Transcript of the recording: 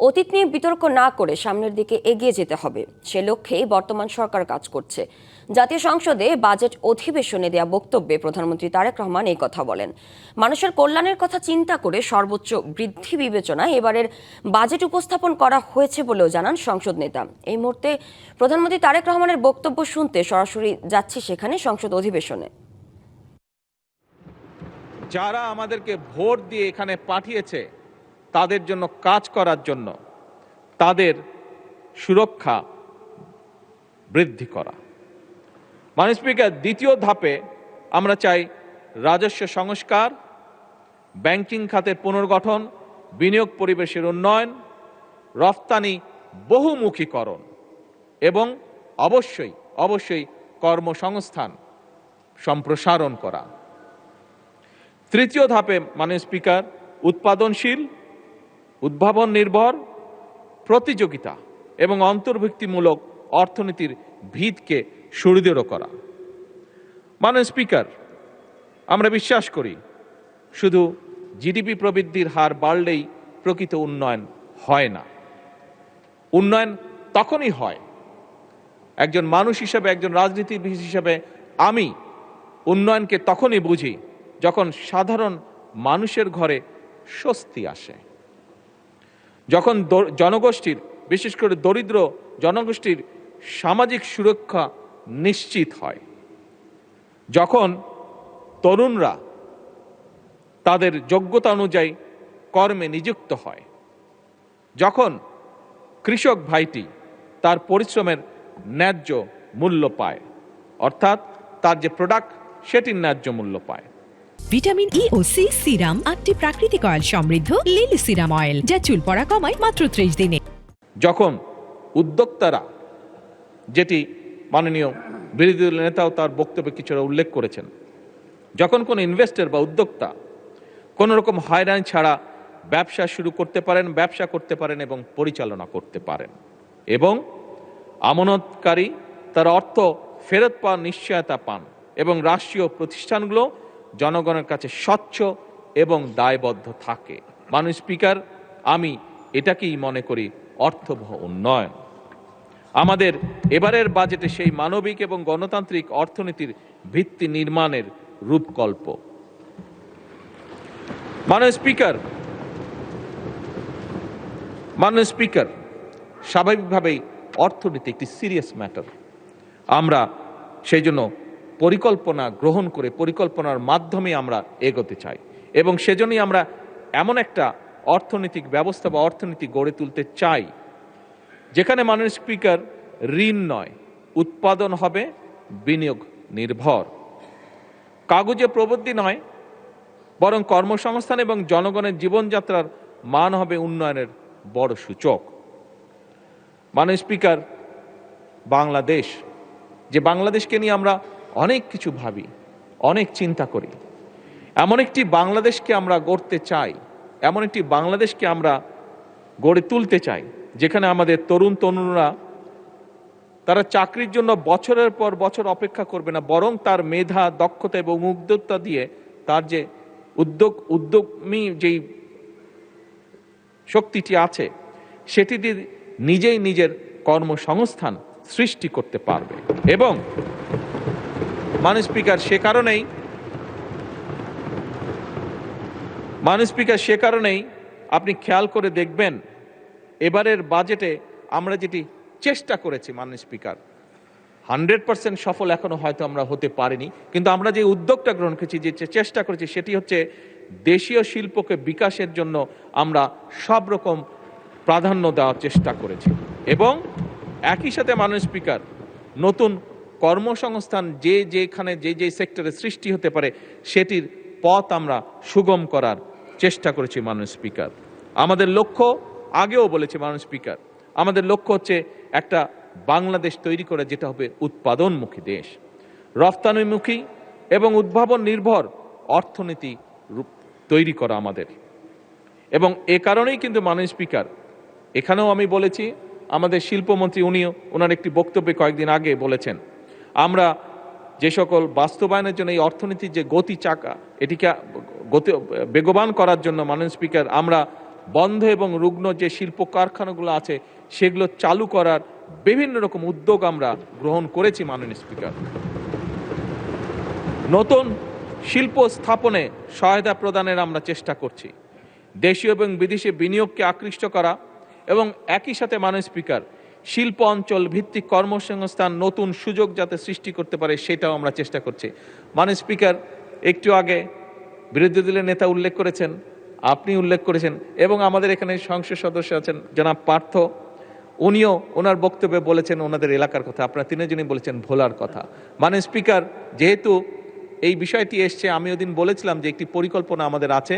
অতীত নিয়ে বিতর্ক না করে সামনের দিকে এগিয়ে যেতে হবে, সে লক্ষ্যেই বর্তমান সরকার কাজ করছে। জাতীয় সংসদে বাজেট অধিবেশনে দেয়া বক্তব্যে প্রধানমন্ত্রী তারেক রহমান এই কথা বলেন। মানুষের কল্যাণের কথা চিন্তা করে সর্বোচ্চ বৃদ্ধি বিবেচনায় এবারের বাজেট উপস্থাপন করা হয়েছে বলেও জানান সংসদ নেতা। এই মুহূর্তে প্রধানমন্ত্রী তারেক রহমানের বক্তব্য শুনতে সরাসরি যাচ্ছি সেখানে, সংসদ অধিবেশনে। যারা আমাদেরকে ভোট দিয়ে এখানে পাঠিয়েছে তাদের জন্য কাজ করার জন্য তাদের সুরক্ষা বৃদ্ধি করা। মাননীয় স্পিকার, দ্বিতীয় ধাপে আমরা চাই রাজস্ব সংস্কার, ব্যাংকিং খাতের পুনর্গঠন, বিনিয়োগ পরিবেশের উন্নয়ন, রফতানি বহুমুখীকরণ এবং অবশ্যই কর্মসংস্থান সম্প্রসারণ করা। তৃতীয় ধাপে মাননীয় স্পিকার, উৎপাদনশীল, উদ্ভাবন নির্ভর, প্রতিযোগিতা এবং অন্তর্ভুক্তিমূলক অর্থনীতির ভিতকে সুদৃঢ় করা। মাননীয় স্পিকার, আমরা বিশ্বাস করি শুধু জিডিপি প্রবৃদ্ধির হার বাড়লেই প্রকৃত উন্নয়ন হয় না। উন্নয়ন তখনই হয়, একজন মানুষ হিসেবে, একজন রাজনীতিবিদ হিসেবে আমি উন্নয়নকে তখনই বুঝি যখন সাধারণ মানুষের ঘরে স্বস্তি আসে, যখন জনগোষ্ঠীর, বিশেষ করে দরিদ্র জনগোষ্ঠীর সামাজিক সুরক্ষা নিশ্চিত হয়, যখন তরুণরা তাদের যোগ্যতা অনুযায়ী কর্মে নিযুক্ত হয়, যখন কৃষক ভাইটি তার পরিশ্রমের ন্যায্য মূল্য পায়, অর্থাৎ তার যে প্রোডাক্ট সেটির ন্যায্য মূল্য পায়। ভিটামিন ই ও সি সিরাম, 8টি প্রাকৃতিক অয়েল সমৃদ্ধ লিলি সিরাম অয়েল, যা চুল পড়া কমায় মাত্র 30 দিনে। যখন উদ্যোক্তারা, যেটি মাননীয় বিরোধী দলের নেতাও তার বক্তব্যে কিছুটা উল্লেখ করেছেন, যখন কোনো ইনভেস্টর বা উদ্যোক্তা কোনো রকম হয়রানি ছাড়া ব্যবসা শুরু করতে পারেন, ব্যবসা করতে পারেন এবং পরিচালনা করতে পারেন, এবং আমানতকারী তার অর্থ ফেরত পাওয়ার নিশ্চয়তা পান, এবং রাষ্ট্রীয় প্রতিষ্ঠানগুলো জনগণের কাছে স্বচ্ছ এবং দায়বদ্ধ থাকে। মাননীয় স্পিকার, আমি এটাকেই মনে করি অর্থবহ উন্নয়ন। আমাদের এবারের বাজেটে সেই মানবিক এবং গণতান্ত্রিক অর্থনীতির ভিত্তি নির্মাণের রূপকল্প। মাননীয় স্পিকার, স্বাভাবিকভাবেই অর্থনীতি একটি সিরিয়াস ম্যাটার। আমরা সেই জন্য পরিকল্পনা গ্রহণ করে পরিকল্পনার মাধ্যমে আমরা এগোতে চাই, এবং সেজন্যই আমরা এমন একটা অর্থনৈতিক ব্যবস্থা বা অর্থনীতি গড়ে তুলতে চাই যেখানে মাননীয় স্পিকার, ঋণ নয়, উৎপাদন হবে বিনিয়োগ নির্ভর, কাগজে প্রবৃদ্ধি নয়, বরং কর্মসংস্থান এবং জনগণের জীবনযাত্রার মান হবে উন্নয়নের বড় সূচক। মাননীয় স্পিকার, বাংলাদেশ, যে বাংলাদেশকে নিয়ে আমরা অনেক কিছু ভাবি, অনেক চিন্তা করি, এমন একটি বাংলাদেশকে আমরা গড়তে চাই, এমন একটি বাংলাদেশকে আমরা গড়ে তুলতে চাই যেখানে আমাদের তরুণরা তারা চাকরির জন্য বছরের পর বছর অপেক্ষা করবে না, বরং তার মেধা, দক্ষতা এবং উদ্যোক্তা দিয়ে তার যে উদ্যমী যেই শক্তিটি আছে সেটি দিয়ে নিজেই নিজের কর্মসংস্থান সৃষ্টি করতে পারবে। এবং মাননীয় স্পিকার, সে কারণেই আপনি খেয়াল করে দেখবেন এবারের বাজেটে আমরা যেটি চেষ্টা করেছি, মাননীয় স্পিকার, 100% সফল এখনো হয়তো আমরা হতে পারিনি, কিন্তু আমরা যে উদ্যোগটা গ্রহণ করেছি, যে চেষ্টা করেছি, সেটি হচ্ছে দেশীয় শিল্পকে বিকাশের জন্য আমরা সব রকম প্রাধান্য দেওয়ার চেষ্টা করেছি, এবং একই সাথে মাননীয় স্পিকার, নতুন কর্মসংস্থান যেখানে যে সেক্টরে সৃষ্টি হতে পারে সেটির পথ আমরা সুগম করার চেষ্টা করেছি। মাননীয় স্পিকার, আমাদের লক্ষ্য, আগেও বলেছি মাননীয় স্পিকার, আমাদের লক্ষ্য হচ্ছে একটা বাংলাদেশ তৈরি করে যেটা হবে উৎপাদনমুখী দেশ, রফতানিমুখী এবং উদ্ভাবন নির্ভর অর্থনীতি তৈরি করা আমাদের। এবং এ কারণেই কিন্তু মাননীয় স্পিকার, এখানেও আমি বলেছি, আমাদের শিল্পমন্ত্রী ওনার একটি বক্তব্যে কয়েকদিন আগে বলেছেন, আমরা যে সকল বাস্তবায়নের জন্য এই অর্থনীতির যে গতি চাকা, এটিকে বেগবান করার জন্য মাননীয় স্পিকার, আমরা বন্ধ এবং রুগ্ন যে শিল্প কারখানাগুলো আছে সেগুলো চালু করার বিভিন্ন রকম উদ্যোগ আমরা গ্রহণ করেছি মাননীয় স্পিকার। নতুন শিল্প স্থাপনে সহায়তা প্রদানের আমরা চেষ্টা করছি। দেশীয় এবং বিদেশি বিনিয়োগকে আকৃষ্ট করা এবং একই সাথে মাননীয় স্পিকার শিল্প অঞ্চল ভিত্তিক কর্মসংস্থান নতুন সুযোগ যাতে সৃষ্টি করতে পারে সেটাও আমরা চেষ্টা করছি। মাননীয় স্পিকার, একটু আগে বিরোধী দলের নেতা উল্লেখ করেছেন, আপনি উল্লেখ করেছেন এবং আমাদের এখানে সংসদ সদস্য আছেন জনাব পার্থ, উনিও ওনার বক্তব্যে বলেছেন ওনাদের এলাকার কথা, আপনারা তিনজনই বলেছেন ভোলার কথা। মাননীয় স্পিকার, যেহেতু এই বিষয়টি এসছে, আমি ওদিন বলেছিলাম যে একটি পরিকল্পনা আমাদের আছে।